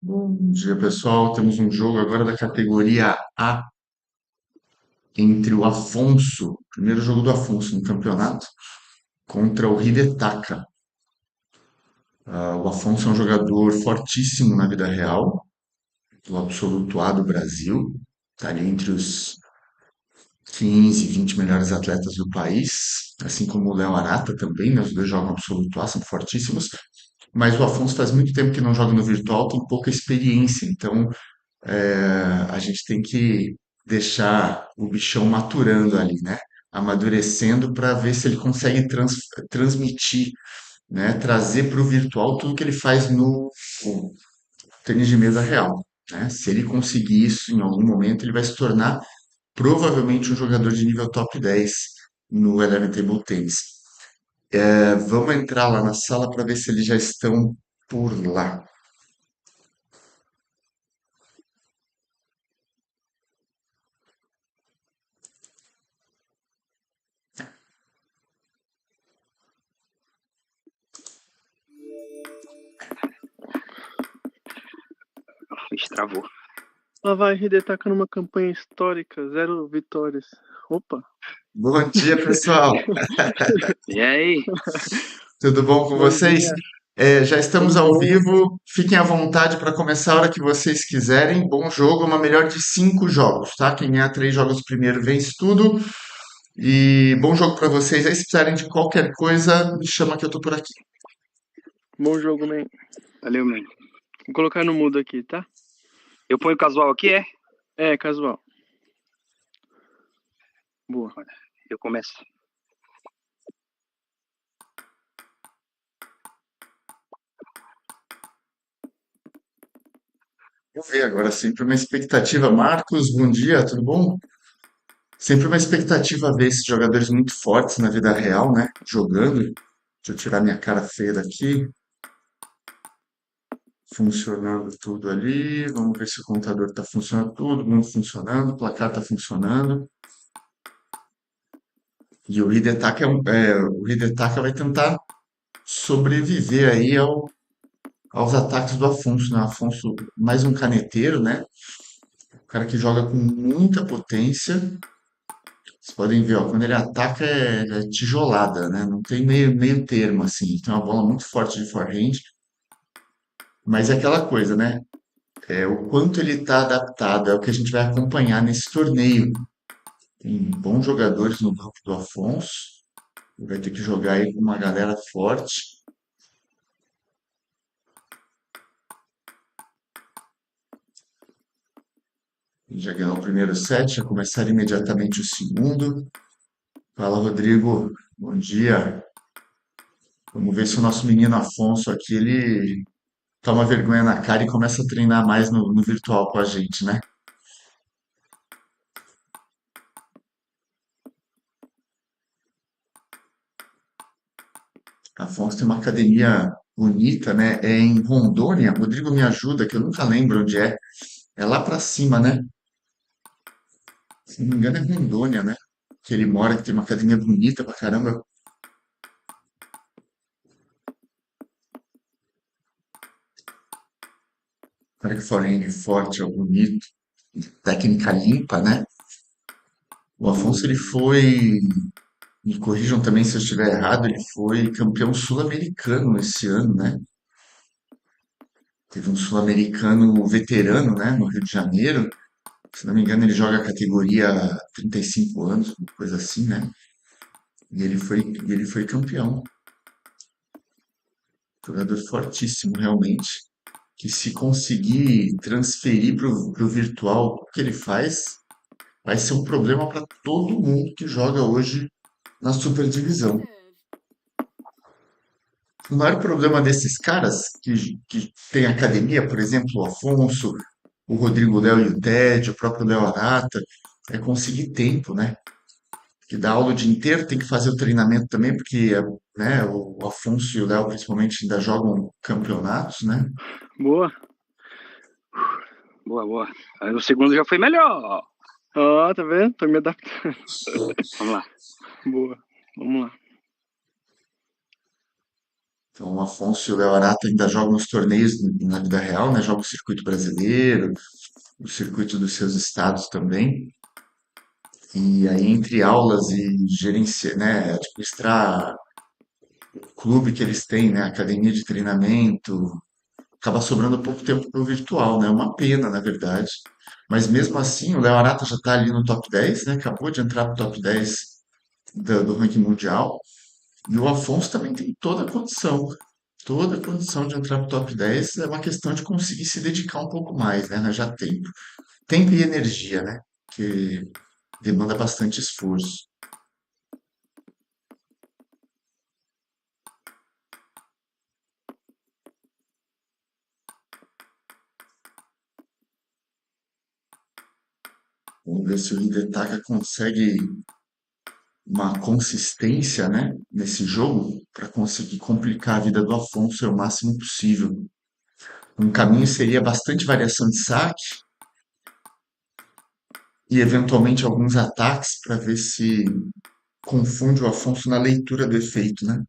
Bom dia, pessoal. Temos um jogo agora da categoria A entre o Afonso, primeiro jogo do Afonso no campeonato, contra o Hidetaka. O Afonso é um jogador fortíssimo na vida real, do absoluto A do Brasil, está ali entre os 15, 20 melhores atletas do país, assim como o Léo Arata também, né? Os dois jogam absoluto A, são fortíssimos. Mas o Afonso faz muito tempo que não joga no virtual, tem pouca experiência, então a gente tem que deixar o bichão maturando ali, né? Amadurecendo para ver se ele consegue transmitir, né? Trazer para o virtual tudo que ele faz no tênis de mesa real, né? Se ele conseguir isso em algum momento, ele vai se tornar provavelmente um jogador de nível top 10 no Eleven Table Tennis. Vamos entrar lá na sala para ver se eles já estão por lá. Travou. Lá vai Hidetaka numa campanha histórica, 0 vitórias. Opa! Bom dia, pessoal! E aí? Tudo bom com Bom vocês? dia. Já estamos Tudo ao bom? vivo. Fiquem à vontade para começar a hora que vocês quiserem. Bom jogo, uma melhor de 5 jogos, tá? Quem ganhar 3 jogos primeiro vence tudo. E bom jogo para vocês. Aí, se precisarem de qualquer coisa, me chama que eu tô por aqui. Bom jogo, man. Valeu, man. Vou colocar no mudo aqui, tá? Eu ponho o casual aqui, é? É, casual. Boa. Eu começo. Vamos ver agora, sempre uma expectativa. Marcos, bom dia, tudo bom? Sempre uma expectativa ver esses jogadores muito fortes na vida real, né? Jogando. Deixa eu tirar minha cara feia daqui. Funcionando tudo ali. Vamos ver se o computador está funcionando, todo mundo funcionando, o placar está funcionando. E o Hidetaka vai tentar sobreviver aí aos ataques do Afonso, né? Afonso, mais um caneteiro, né? O cara que joga com muita potência. Vocês podem ver, ó, quando ele ataca é tijolada, né? Não tem meio termo, assim. Tem uma bola muito forte de forehand, mas é aquela coisa, né? O quanto ele está adaptado é o que a gente vai acompanhar nesse torneio. Tem bons jogadores no grupo do Afonso. Ele vai ter que jogar aí com uma galera forte. Ele já ganhou o primeiro set, vai começar imediatamente o segundo. Fala, Rodrigo. Bom dia. Vamos ver se o nosso menino Afonso aqui, ele toma vergonha na cara e começa a treinar mais no virtual com a gente, né? Afonso tem uma academia bonita, né? É em Rondônia. Rodrigo me ajuda, que eu nunca lembro onde é. É lá pra cima, né? Se não me engano, é Rondônia, né? Que ele mora, que tem uma academia bonita pra caramba. Cara que forehand forte, é bonito. Técnica limpa, né? O Afonso, ele foi, me corrijam também se eu estiver errado, ele foi campeão sul-americano esse ano, né? Teve um sul-americano veterano, né, no Rio de Janeiro. Se não me engano, ele joga a categoria 35 anos, uma coisa assim, né? E ele foi campeão. Jogador fortíssimo, realmente. Que se conseguir transferir para o virtual o que ele faz, vai ser um problema para todo mundo que joga hoje na Superdivisão. O maior problema desses caras que tem academia, por exemplo, o Afonso, o Rodrigo Léo e o Ted, o próprio Léo Arata, é conseguir tempo, né? Que dá aula o dia inteiro, tem que fazer o treinamento também, porque né, o Afonso e o Léo principalmente ainda jogam campeonatos, né? Boa. Boa, boa. Aí o segundo já foi melhor. Ó, tá vendo? Tô me adaptando. Vamos lá. Boa. Vamos lá. Então, o Afonso e o Léo Arata ainda jogam os torneios na vida real, né? Jogam o circuito brasileiro, o circuito dos seus estados também. E aí, entre aulas e gerenciar, né, administrar o clube que eles têm, né, academia de treinamento, acaba sobrando pouco tempo para o virtual, né? É uma pena, na verdade. Mas mesmo assim, o Léo Arata já está ali no top 10, né? Acabou de entrar para o top 10 do ranking mundial. E o Afonso também tem toda a condição de entrar para o top 10. É uma questão de conseguir se dedicar um pouco mais, né? Arranjar tempo. Tempo e energia, né? Que demanda bastante esforço. Vamos ver se o Hidetaka consegue uma consistência, né, nesse jogo para conseguir complicar a vida do Afonso o máximo possível. Um caminho seria bastante variação de saque e eventualmente alguns ataques para ver se confunde o Afonso na leitura do efeito, né?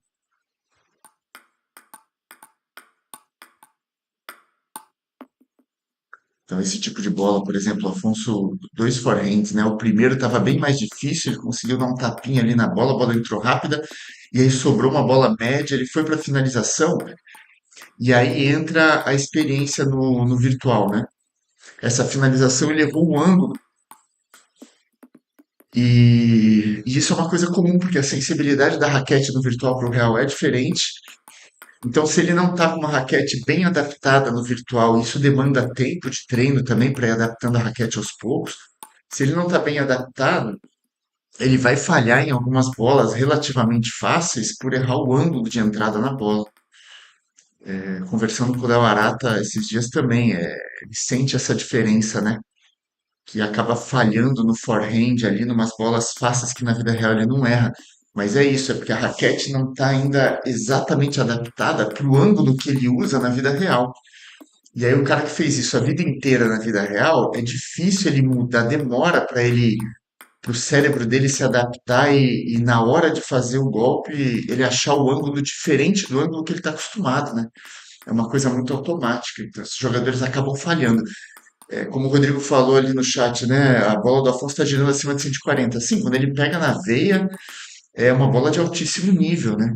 Então esse tipo de bola, por exemplo, o Afonso, dois forehands, né? O primeiro estava bem mais difícil, ele conseguiu dar um tapinha ali na bola, a bola entrou rápida e aí sobrou uma bola média, ele foi para a finalização e aí entra a experiência no virtual, né? Essa finalização ele errou um ângulo e isso é uma coisa comum, porque a sensibilidade da raquete no virtual para o real é diferente. Então, se ele não está com uma raquete bem adaptada no virtual, isso demanda tempo de treino também para ir adaptando a raquete aos poucos. Se ele não está bem adaptado, ele vai falhar em algumas bolas relativamente fáceis por errar o ângulo de entrada na bola. Conversando com o Léo Arata esses dias também, ele sente essa diferença, né? Que acaba falhando no forehand ali, numas bolas fáceis que na vida real ele não erra. Mas é isso, é porque a raquete não está ainda exatamente adaptada para o ângulo que ele usa na vida real. E aí o cara que fez isso a vida inteira na vida real, é difícil ele mudar, demora para ele, para o cérebro dele se adaptar e na hora de fazer o golpe, ele achar o ângulo diferente do ângulo que ele está acostumado, né? É uma coisa muito automática, então os jogadores acabam falhando. Como o Rodrigo falou ali no chat, né? A bola do Afonso está girando acima de 140. Sim, quando ele pega na veia, é uma bola de altíssimo nível, né?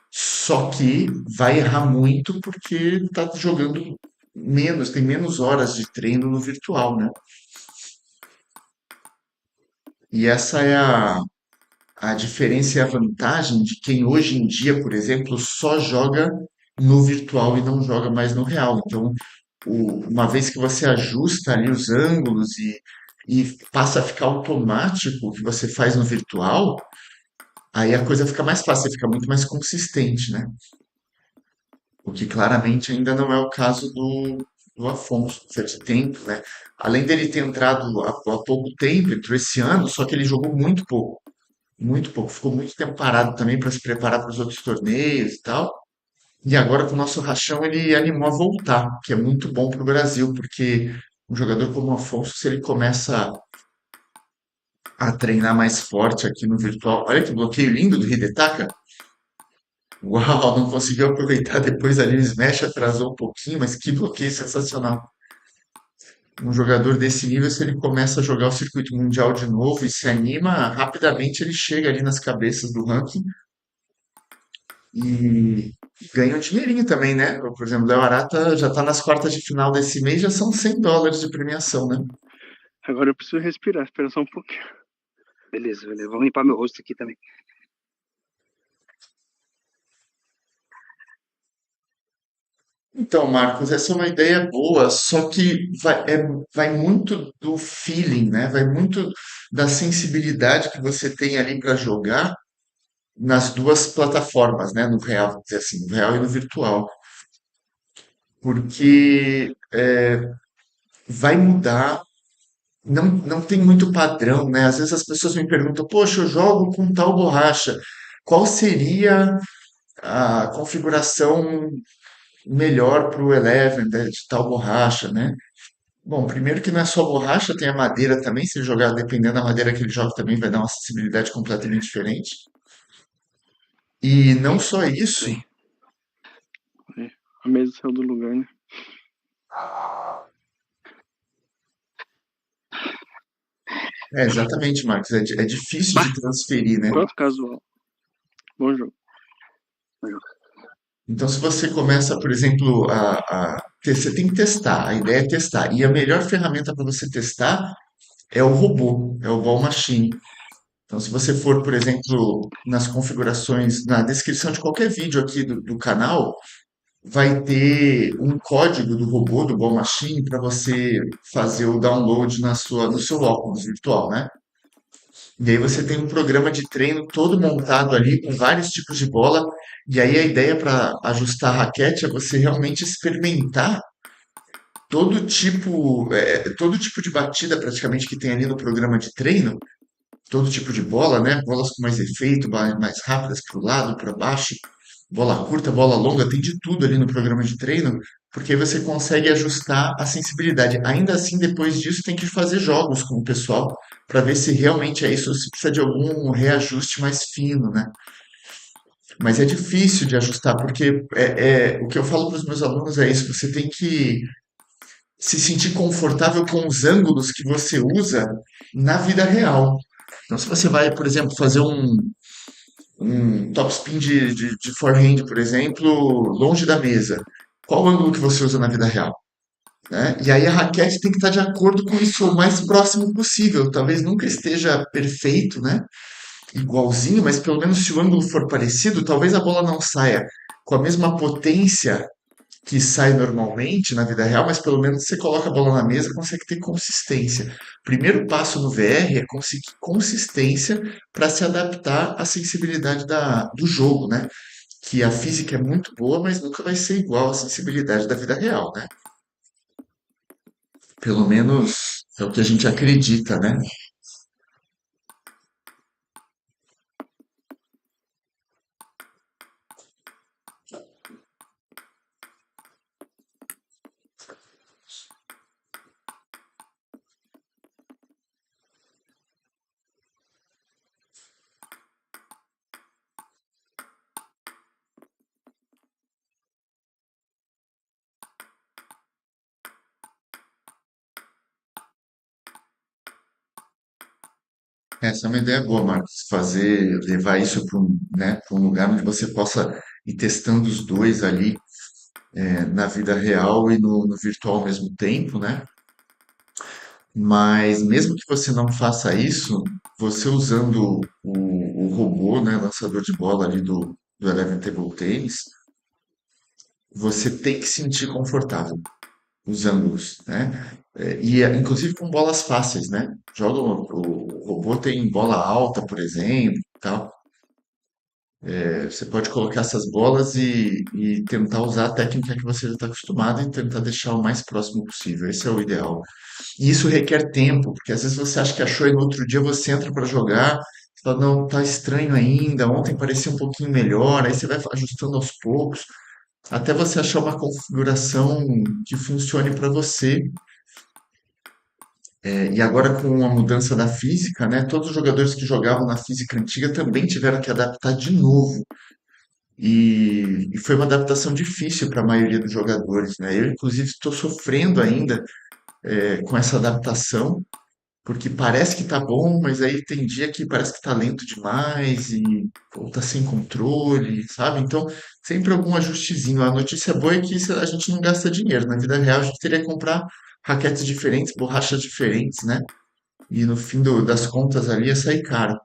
Só que vai errar muito porque está jogando menos, tem menos horas de treino no virtual, né? E essa é a diferença e a vantagem de quem hoje em dia, por exemplo, só joga no virtual e não joga mais no real. Então, uma vez que você ajusta ali os ângulos e passa a ficar automático o que você faz no virtual, aí a coisa fica mais fácil, você fica muito mais consistente, né? O que claramente ainda não é o caso do Afonso, certo tempo, né? Além dele ter entrado há pouco tempo, entrou esse ano, só que ele jogou muito pouco, ficou muito tempo parado também para se preparar para os outros torneios e tal. E agora com o nosso rachão ele animou a voltar, que é muito bom para o Brasil, porque um jogador como o Afonso, se ele começa a treinar mais forte aqui no virtual, olha que bloqueio lindo do Hidetaka. Uau, não conseguiu aproveitar depois ali o smash, atrasou um pouquinho, mas que bloqueio sensacional. Um jogador desse nível, se ele começa a jogar o circuito mundial de novo e se anima, rapidamente ele chega ali nas cabeças do ranking e ganha um dinheirinho também, né? Por exemplo, o Léo Arata já está nas quartas de final desse mês, já são US$ 100 de premiação, né? Agora eu preciso respirar, espera só um pouquinho. Beleza, beleza. Vou limpar meu rosto aqui também. Então, Marcos, essa é uma ideia boa, só que vai muito do feeling, né? Vai muito da sensibilidade que você tem ali para jogar nas duas plataformas, né? No real, vamos dizer assim, no real e no virtual. Porque vai mudar, não tem muito padrão, né? Às vezes as pessoas me perguntam, poxa, eu jogo com tal borracha, qual seria a configuração melhor para o Eleven de tal borracha, né? Bom, primeiro que não é só borracha, tem a madeira também. Se ele jogar, dependendo da madeira que ele joga, também vai dar uma sensibilidade completamente diferente. E não só isso, Bem, A mesa saiu do lugar, né? Exatamente, Marcos. É difícil Bah, de transferir, né? Quanto casual. Bom jogo. bom jogo. Então, se você começa, por exemplo, você tem que testar. A ideia é testar. E a melhor ferramenta para você testar é o robô, é o Ball Machine. Então, se você for, por exemplo, nas configurações, na descrição de qualquer vídeo aqui do canal, vai ter um código do robô, do Ball Machine, para você fazer o download no seu óculos virtual, né? E aí você tem um programa de treino todo montado ali, com vários tipos de bola. E aí a ideia para ajustar a raquete é você realmente experimentar todo tipo de batida praticamente que tem ali no programa de treino, todo tipo de bola, né? Bolas com mais efeito, mais rápidas para o lado, para baixo, bola curta, bola longa, tem de tudo ali no programa de treino, porque aí você consegue ajustar a sensibilidade. Ainda assim, depois disso, tem que fazer jogos com o pessoal para ver se realmente é isso, ou se precisa de algum reajuste mais fino, né? Mas é difícil de ajustar, porque o que eu falo para os meus alunos é isso, você tem que se sentir confortável com os ângulos que você usa na vida real. Então, se você vai, por exemplo, fazer um topspin de forehand, por exemplo, longe da mesa, qual o ângulo que você usa na vida real? Né? E aí a raquete tem que estar de acordo com isso o mais próximo possível. Talvez nunca esteja perfeito, né? Igualzinho, mas pelo menos se o ângulo for parecido, talvez a bola não saia com a mesma potência que sai normalmente na vida real, mas pelo menos você coloca a bola na mesa e consegue ter consistência. Primeiro passo no VR é conseguir consistência para se adaptar à sensibilidade do jogo, né? Que a física é muito boa, mas nunca vai ser igual à sensibilidade da vida real, né? Pelo menos é o que a gente acredita, né? Essa é uma ideia boa, Marcos. Levar isso para né, para um lugar onde você possa ir testando os dois ali, na vida real e no virtual ao mesmo tempo, né? Mas mesmo que você não faça isso, você usando o robô, né, lançador de bola ali do Eleven Table Tennis, você tem que se sentir confortável usando-os, né? Inclusive com bolas fáceis, né? O robô tem bola alta, por exemplo, tal. Você pode colocar essas bolas e tentar usar a técnica que você já está acostumado e tentar deixar o mais próximo possível. Esse é o ideal. E isso requer tempo, porque às vezes você acha que achou e no outro dia você entra para jogar, você fala, não, tá estranho ainda, ontem parecia um pouquinho melhor, aí você vai ajustando aos poucos, até você achar uma configuração que funcione para você. E agora com a mudança da física, né, todos os jogadores que jogavam na física antiga também tiveram que adaptar de novo. E foi uma adaptação difícil para a maioria dos jogadores, né? Eu, inclusive, estou sofrendo ainda com essa adaptação, porque parece que tá bom, mas aí tem dia que parece que tá lento demais ou tá sem controle, sabe? Então, sempre algum ajustezinho. A notícia boa é que a gente não gasta dinheiro. Na vida real, a gente teria que comprar raquetes diferentes, borrachas diferentes, né? E no fim das contas ali ia sair caro.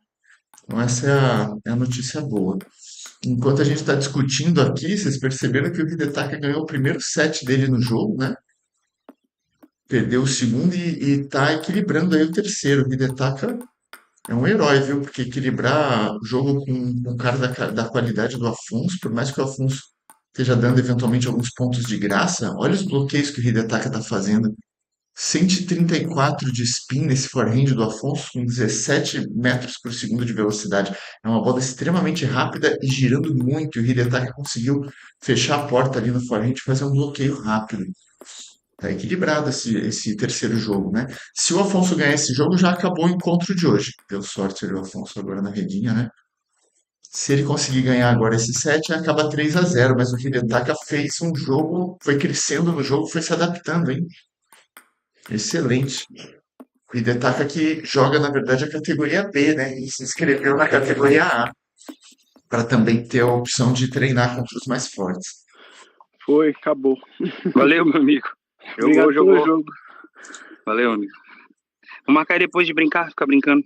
Então, essa é a notícia boa. Enquanto a gente está discutindo aqui, vocês perceberam que o Hidetaka ganhou o primeiro set dele no jogo, né? Perdeu o segundo e tá equilibrando aí o terceiro. O Hidetaka é um herói, viu? Porque equilibrar o jogo com um cara da qualidade do Afonso, por mais que o Afonso esteja dando eventualmente alguns pontos de graça, olha os bloqueios que o Hidetaka tá fazendo. 134 de spin nesse forehand do Afonso, com 17 metros por segundo de velocidade. É uma bola extremamente rápida e girando muito. E o Hidetaka conseguiu fechar a porta ali no forehand e fazer um bloqueio rápido. Tá equilibrado esse terceiro jogo, né? Se o Afonso ganhar esse jogo, já acabou o encontro de hoje. Deu sorte ali o Afonso agora na redinha, né? Se ele conseguir ganhar agora esse set, acaba 3-0. Mas o Hidetaka fez um jogo, foi crescendo no jogo, foi se adaptando, hein? Excelente. O Hidetaka que joga, na verdade, a categoria B, né? E se inscreveu na categoria A, para também ter a opção de treinar contra os mais fortes. Foi, acabou. Valeu, meu amigo. Obrigado Jogou, pelo jogou. jogo. Valeu, amigo. Vamos marcar aí depois de brincar, ficar brincando.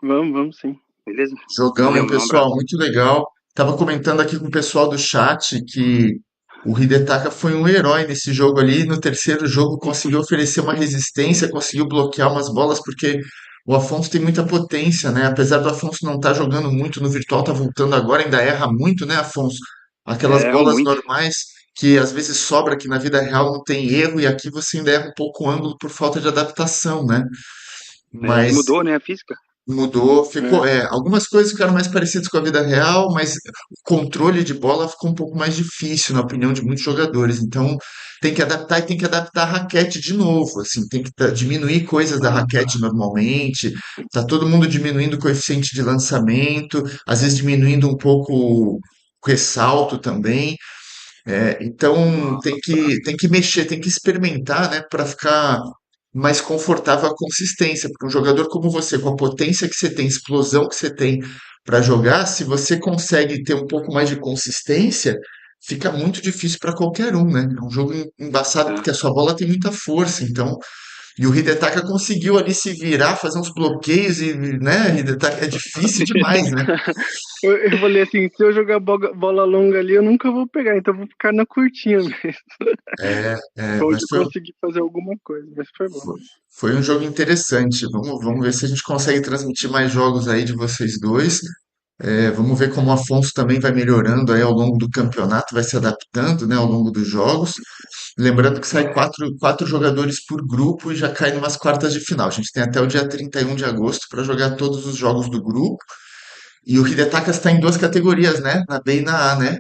Vamos sim. Beleza? Jogão, Valeu, hein, meu. Um pessoal? abraço. Muito legal. Tava comentando aqui com o pessoal do chat que o Hidetaka foi um herói nesse jogo ali. No terceiro jogo conseguiu oferecer uma resistência, conseguiu bloquear umas bolas, porque o Afonso tem muita potência, né? Apesar do Afonso não estar jogando muito no virtual, tá voltando agora, ainda erra muito, né, Afonso? Aquelas Erro bolas muito. normais que às vezes sobra, que na vida real não tem erro, e aqui você ainda erra um pouco o ângulo por falta de adaptação, né? É, e Mas mudou, né, a física? mudou, ficou, É. algumas coisas ficaram mais parecidas com a vida real, mas o controle de bola ficou um pouco mais difícil, na opinião de muitos jogadores. Então, tem que adaptar e tem que adaptar a raquete de novo, assim, tem que diminuir coisas da Ah, tá. raquete normalmente. Tá todo mundo diminuindo o coeficiente de lançamento, às vezes diminuindo um pouco o ressalto também. Então tem que mexer, tem que experimentar, né, para ficar mais confortável a consistência, porque um jogador como você, com a potência que você tem, explosão que você tem para jogar, se você consegue ter um pouco mais de consistência, fica muito difícil para qualquer um, né? É um jogo embaçado Tá. porque a sua bola tem muita força, então. E o Hidetaka conseguiu ali se virar, fazer uns bloqueios e, né, Hidetaka é difícil demais, né? Eu falei assim, se eu jogar bola longa ali, eu nunca vou pegar, então eu vou ficar na curtinha mesmo. Mas Onde eu consegui fazer alguma coisa, mas foi bom. Foi foi um jogo interessante. Vamos ver se a gente consegue transmitir mais jogos aí de vocês dois. Vamos ver como o Afonso também vai melhorando aí ao longo do campeonato, vai se adaptando, né, ao longo dos jogos. Lembrando que sai quatro jogadores por grupo e já cai numas quartas de final. A gente tem até o dia 31 de agosto para jogar todos os jogos do grupo. E o Hidetaka está em duas categorias, né? Na B e na A, né?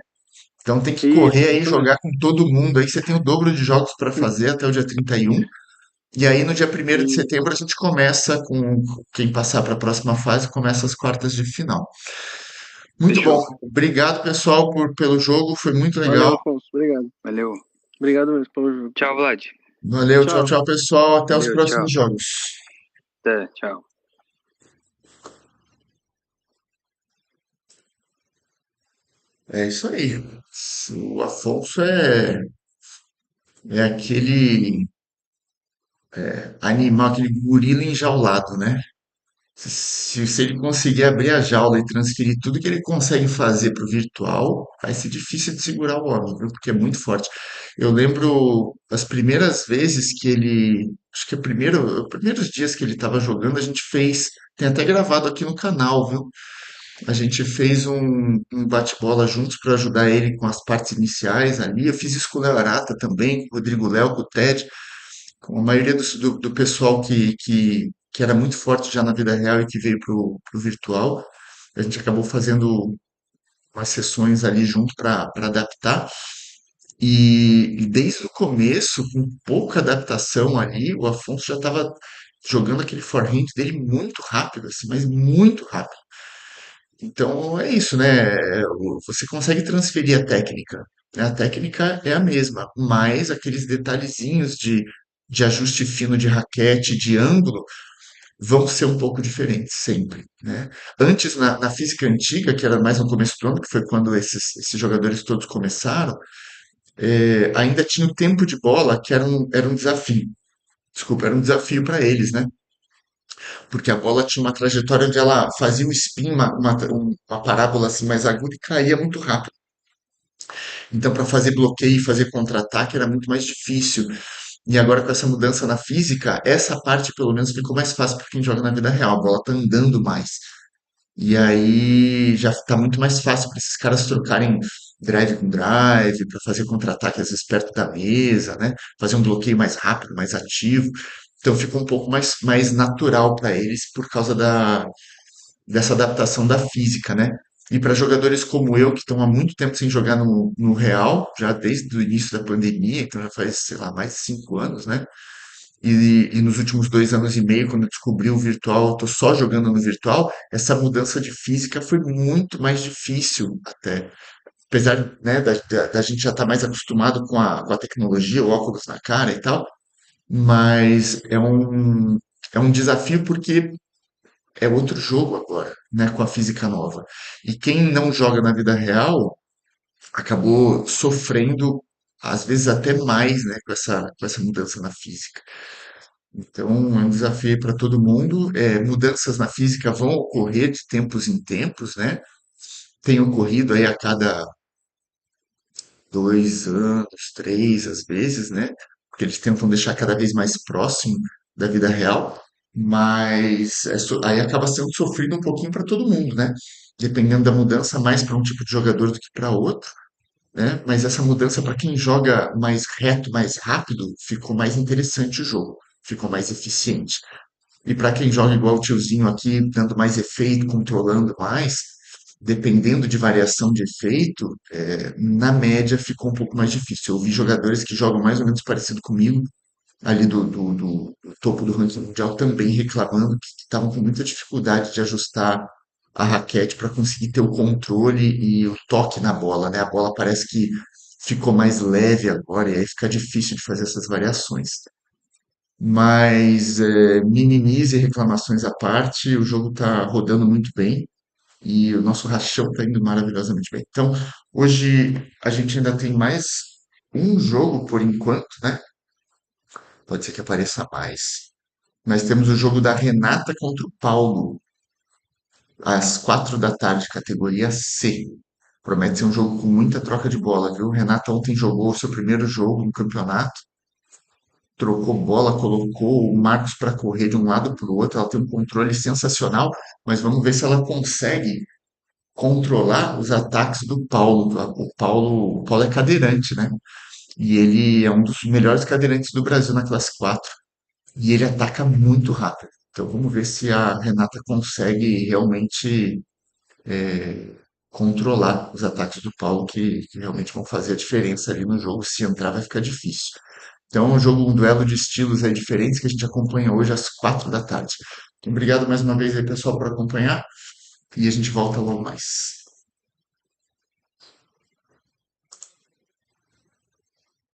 Então tem que correr aí, Isso mesmo. jogar com todo mundo. Aí você tem o dobro de jogos para fazer até o dia 31. E aí, no dia 1º de E, setembro, a gente começa com quem passar para a próxima fase, começa as quartas de final. Muito bom. Fechou. Obrigado, pessoal, pelo jogo. Foi muito valeu, legal. Afonso. Obrigado. Valeu. Obrigado mesmo pelo jogo. Tchau, Vlad. Valeu, tchau, Tchau. tchau, pessoal. Até os Valeu, próximos tchau. jogos. Até, tchau. É isso aí. O Afonso é aquele animal, aquele gorila enjaulado, né? Se ele conseguir abrir a jaula e transferir tudo que ele consegue fazer para o virtual, vai ser difícil de segurar o homem, viu? Porque é muito forte. Eu lembro as primeiras vezes que ele. Acho que os primeiros dias que ele estava jogando, a gente fez. Tem até gravado aqui no canal, viu? A gente fez um bate-bola juntos para ajudar ele com as partes iniciais ali. Eu fiz isso com o Léo Arata também, com o Rodrigo Léo, com o Ted, com a maioria do pessoal que era muito forte já na vida real e que veio pro virtual. A gente acabou fazendo umas sessões ali junto para adaptar. E desde o começo, com pouca adaptação ali, o Afonso já estava jogando aquele forehand dele muito rápido, assim, mas muito rápido. Então é isso, né? Você consegue transferir a técnica, né? A técnica é a mesma, mas aqueles detalhezinhos de ajuste fino de raquete, de ângulo, vão ser um pouco diferentes sempre, né? Antes, na física antiga, que era mais no começo do ano, que foi quando esses jogadores todos começaram, ainda tinha o tempo de bola, que era um desafio. Desculpa, era um desafio para eles, né? Porque a bola tinha uma trajetória onde ela fazia um spin, uma parábola assim mais aguda e caía muito rápido. Então, para fazer bloqueio e fazer contra-ataque era muito mais difícil. E agora, com essa mudança na física, essa parte pelo menos ficou mais fácil para quem joga na vida real. A bola tá andando mais. E aí já está muito mais fácil para esses caras trocarem drive com drive, para fazer contra-ataque às vezes perto da mesa, né? Fazer um bloqueio mais rápido, mais ativo. Então fica um pouco mais natural para eles por causa dessa adaptação da física, né? E para jogadores como eu, que estão há muito tempo sem jogar no Real, já desde o início da pandemia, então já faz, sei lá, mais de 5 anos, né? E nos últimos 2 anos e meio, quando eu descobri o virtual, eu tô só jogando no virtual, essa mudança de física foi muito mais difícil até. Apesar, né, da gente já estar mais acostumado com a tecnologia, o óculos na cara e tal, mas é um desafio porque é outro jogo agora, né, com a física nova. E quem não joga na vida real acabou sofrendo, às vezes até mais, né, com essa mudança na física. Então, é um desafio para todo mundo. Mudanças na física vão ocorrer de tempos em tempos, né? Tem ocorrido aí a cada 2 anos, três, às vezes, né? Porque eles tentam deixar cada vez mais próximo da vida real, mas aí acaba sendo sofrido um pouquinho para todo mundo, né? Dependendo da mudança, mais para um tipo de jogador do que para outro, né? Mas essa mudança para quem joga mais reto, mais rápido, ficou mais interessante o jogo, ficou mais eficiente. E para quem joga igual o tiozinho aqui, dando mais efeito, controlando mais, dependendo de variação de efeito, na média ficou um pouco mais difícil. Eu vi jogadores que jogam mais ou menos parecido comigo, ali do topo do ranking mundial, também reclamando que estavam com muita dificuldade de ajustar a raquete para conseguir ter o controle e o toque na bola, né? A bola parece que ficou mais leve agora, e aí fica difícil de fazer essas variações. Mas minimize reclamações à parte, o jogo está rodando muito bem e o nosso rachão está indo maravilhosamente bem. Então, hoje a gente ainda tem mais um jogo por enquanto, né? Pode ser que apareça mais. Nós temos o jogo da Renata contra o Paulo, às 4 da tarde, categoria C. Promete ser um jogo com muita troca de bola, viu? Renata ontem jogou o seu primeiro jogo no campeonato, trocou bola, colocou o Marcos para correr de um lado para o outro. Ela tem um controle sensacional, mas vamos ver se ela consegue controlar os ataques do Paulo. O Paulo é cadeirante, né? E ele é um dos melhores cadeirantes do Brasil na classe 4. E ele ataca muito rápido. Então vamos ver se a Renata consegue realmente controlar os ataques do Paulo, que realmente vão fazer a diferença ali no jogo. Se entrar, vai ficar difícil. Então, é um duelo de estilos aí diferentes que a gente acompanha hoje às 4 da tarde. Então, obrigado mais uma vez aí, pessoal, por acompanhar e a gente volta logo mais.